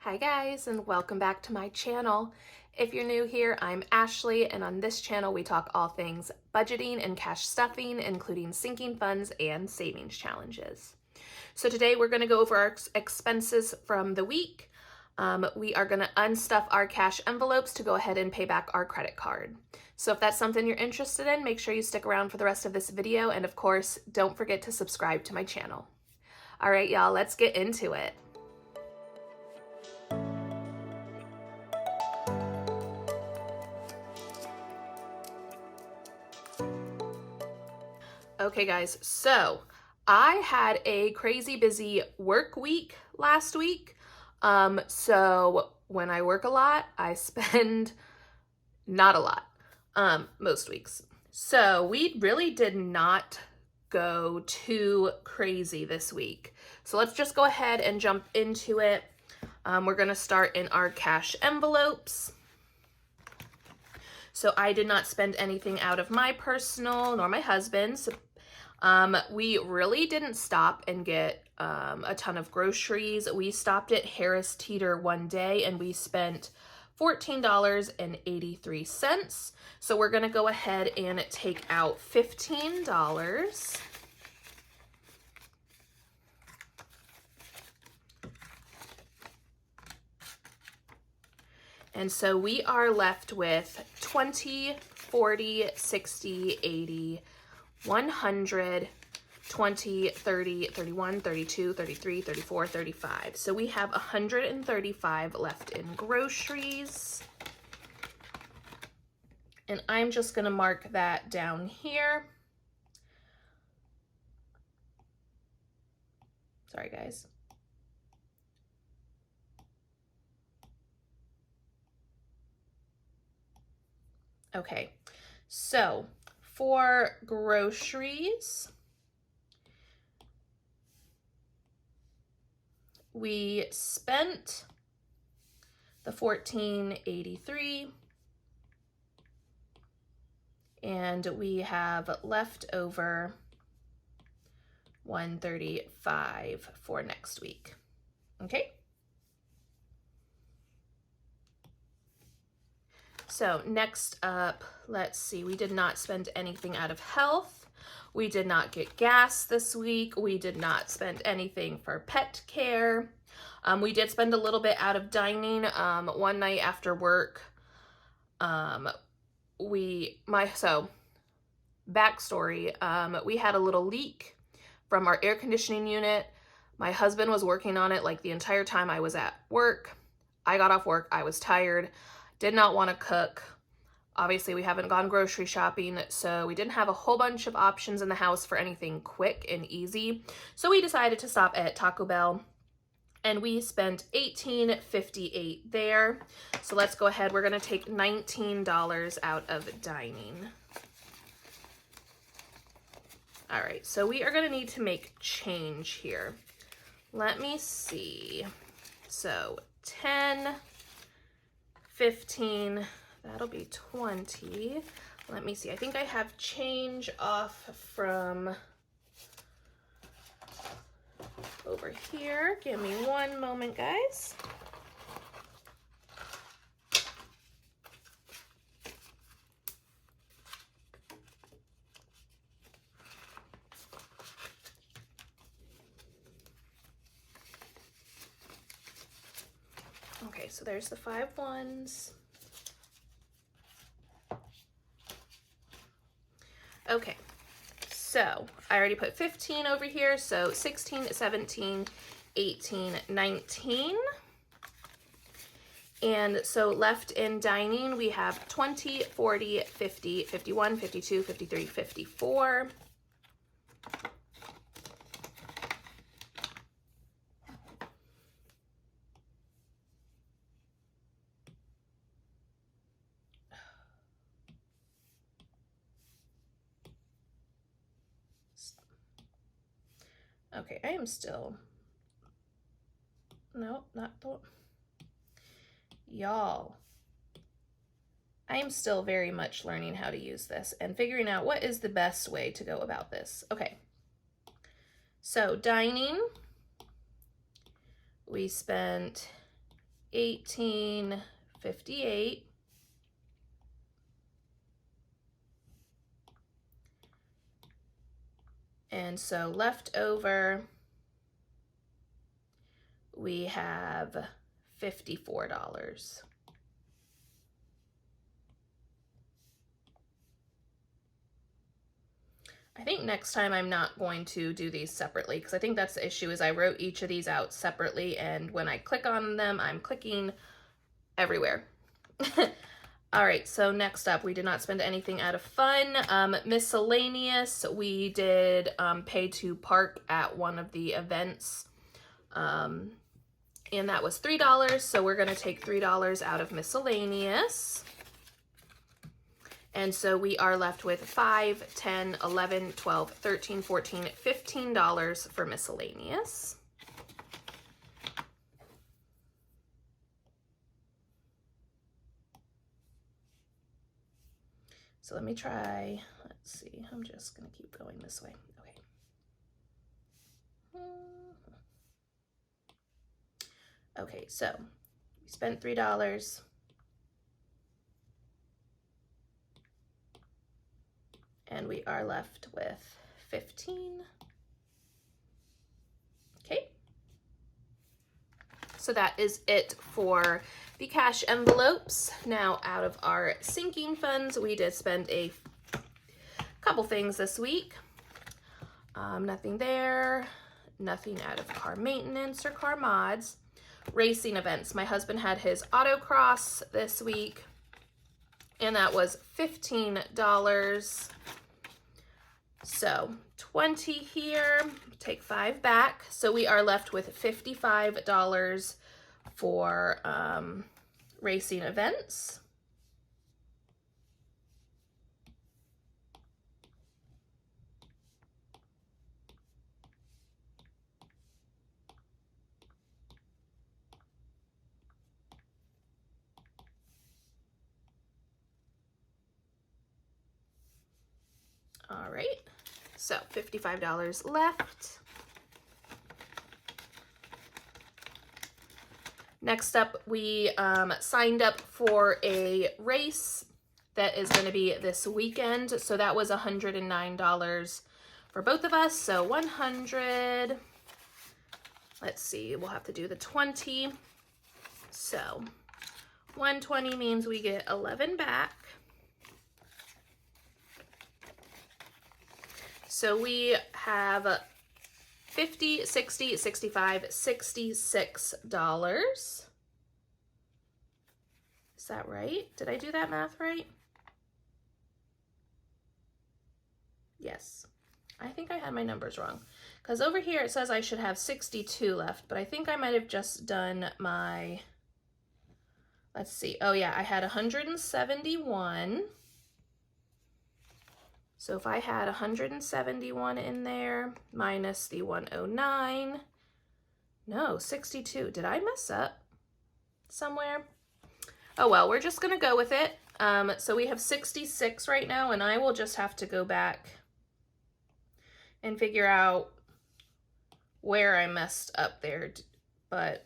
Hi guys, and welcome back to my channel. If you're new here, I'm Ashley, and on this channel we talk all things budgeting and cash stuffing, including sinking funds and savings challenges. So today we're going to go over our expenses from the week. We are going to unstuff our cash envelopes to go ahead and pay back our credit card. So if that's something you're interested in, make sure you stick around for the rest of this video, and of course, don't forget to subscribe to my channel. All right, y'all, let's get into it. Okay guys, so I had a crazy busy work week last week. So when I work a lot, I spend not a lot, most weeks. So we really did not go too crazy this week. So let's just go ahead and jump into it. We're gonna start in our cash envelopes. So I did not spend anything out of my personal nor my husband's. We really didn't stop and get a ton of groceries. We stopped at Harris Teeter one day and we spent $14.83. So we're gonna go ahead and take out $15. And so we are left with 20, 40, 60, 80, 100, 20, 30, 31, 32, 33, 34, 35. So we have 135 left in groceries. And I'm just gonna mark that down here. Sorry, guys. Okay, so for groceries, we spent the $14.83, and we have left over $135 for next week. Okay. So next up, let's see, we did not spend anything out of health. We did not get gas this week. We did not spend anything for pet care. We did spend a little bit out of dining. One night after work, backstory, we had a little leak from our air conditioning unit. My husband was working on it like the entire time I was at work. I got off work, I was tired. Did not want to cook. Obviously, we haven't gone grocery shopping, so we didn't have a whole bunch of options in the house for anything quick and easy. So we decided to stop at Taco Bell, and we spent $18.58 there. So let's go ahead. We're going to take $19 out of dining. All right, so we are going to need to make change here. Let me see. So 10, 15, that'll be 20. Let me see, I think I have change off from over here. Give me one moment, guys. Okay, so there's the 5 ones. Okay, so I already put 15 over here, so 16, 17, 18, 19. And so left in dining, we have 20, 40, 50, 51, 52, 53, 54. Okay, I am still, no, not the, y'all. I am still very much learning how to use this and figuring out what is the best way to go about this. Okay, so dining, we spent $18.58. And so left over, we have $54. I think next time I'm not going to do these separately, because I think that's the issue, is I wrote each of these out separately, and when I click on them, I'm clicking everywhere. All right, so next up, we did not spend anything out of fun. Miscellaneous, we did pay to park at one of the events, and that was $3, so we're gonna take $3 out of miscellaneous. And so we are left with $5, $10, $11, $12, $13, $14, $15 for miscellaneous. So let me try, let's see, I'm just gonna keep going this way, okay. Okay, so we spent $3. And we are left with 15. Okay. So that is it for the cash envelopes. Now, out of our sinking funds, we did spend a couple things this week. Nothing there, nothing out of car maintenance or car mods. Racing events. My husband had his autocross this week, and that was $15. So 20 here, take 5 back. So we are left with $55 for racing events. All right, so $55 left. Next up, we signed up for a race that is going to be this weekend. So that was $109 for both of us. So 100, let's see, we'll have to do the 20. So 120 means we get 11 back. So we have $50, $60, $65, $66. Is that right? Did I do that math right? Yes. I think I had my numbers wrong. Because over here it says I should have 62 left, but I think I might have just done my, let's see. Oh yeah, I had 171. So if I had 171 in there minus the 109, no, 62. Did I mess up somewhere? Oh well, we're just gonna go with it. So we have 66 right now, and I will just have to go back and figure out where I messed up there, but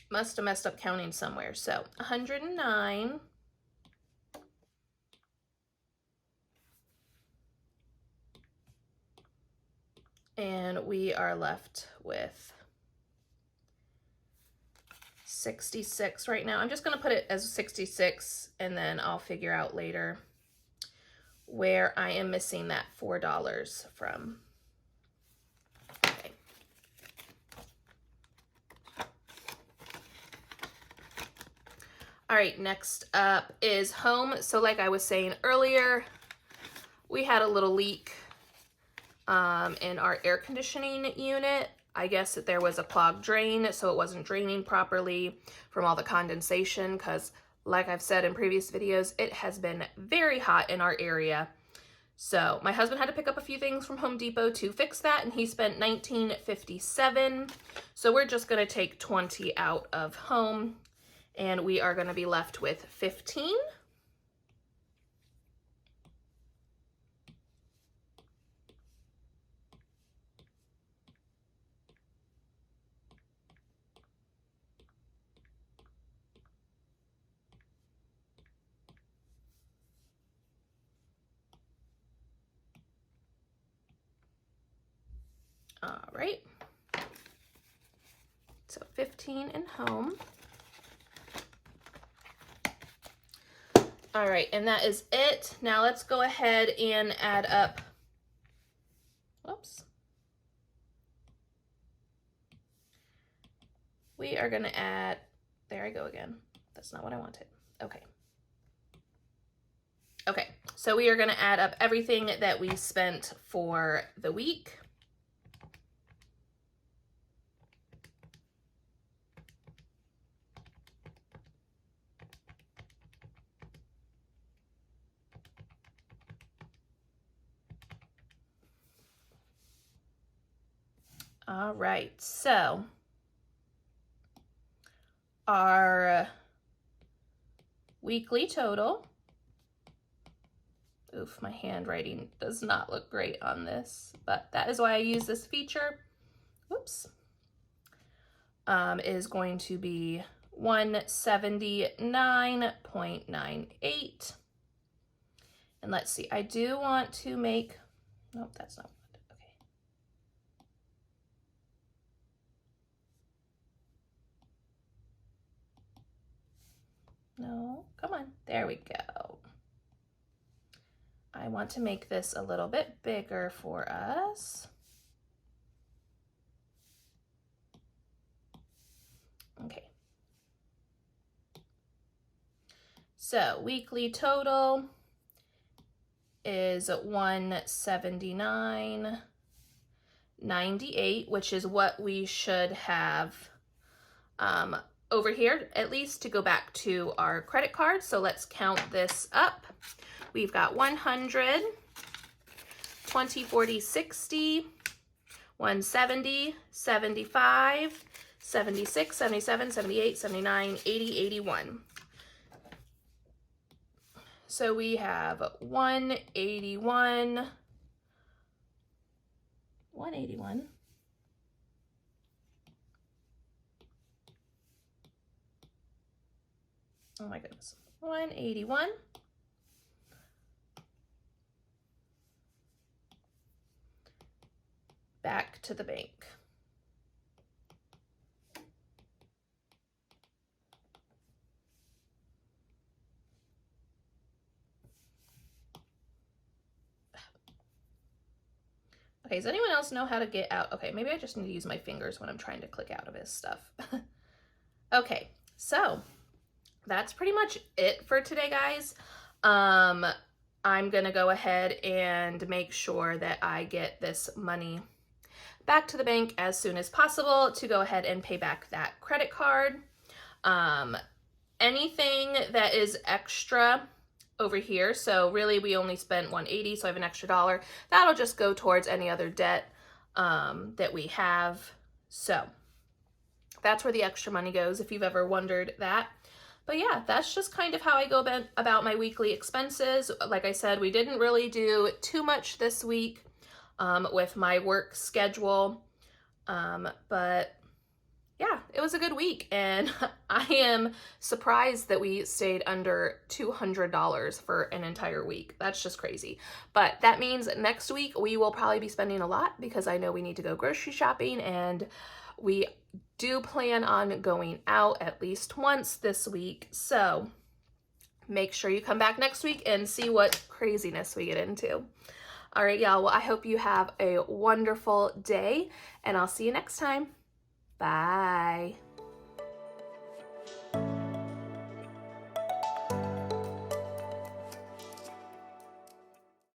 must have messed up counting somewhere. So 109. And we are left with 66 right now. I'm just gonna put it as 66, and then I'll figure out later where I am missing that $4 from. Okay. All right, next up is home. So like I was saying earlier, we had a little leak in our air conditioning unit. I guess that there was a clogged drain, so it wasn't draining properly from all the condensation, because like I've said in previous videos, it has been very hot in our area. So my husband had to pick up a few things from Home Depot to fix that, and he spent $19.57. So we're just gonna take 20 out of home, and we are gonna be left with 15. All right. So 15 in home. All right, and that is it. Now let's go ahead and add up. Whoops. We are gonna add, there I go again. That's not what I wanted. Okay. Okay, so we are gonna add up everything that we spent for the week. All right, so our weekly total, oof, my handwriting does not look great on this, but that is why I use this feature, whoops, is going to be 179.98. And let's see, I do want to make, nope, that's not good, okay. No, come on, there we go. I want to make this a little bit bigger for us. Okay. So weekly total is 179.98, which is what we should have over here, at least to go back to our credit card. So let's count this up. We've got 100, 20, 40, 60, 170, 75, 76, 77, 78, 79, 80, 81. So we have 181. Oh my goodness. 181. Back to the bank. Okay, does anyone else know how to get out? Okay, maybe I just need to use my fingers when I'm trying to click out of his stuff. Okay, so that's pretty much it for today, guys. I'm gonna go ahead and make sure that I get this money back to the bank as soon as possible to go ahead and pay back that credit card. Anything that is extra over here, so really we only spent $180, so I have an extra $1. That'll just go towards any other debt that we have. So that's where the extra money goes, if you've ever wondered that. But yeah, that's just kind of how I go about my weekly expenses. Like I said, we didn't really do too much this week with my work schedule. But yeah, it was a good week, and I am surprised that we stayed under $200 for an entire week. That's just crazy. But that means next week we will probably be spending a lot because I know we need to go grocery shopping, and we do plan on going out at least once this week. So make sure you come back next week and see what craziness we get into. All right, y'all. Well, I hope you have a wonderful day, and I'll see you next time. Bye.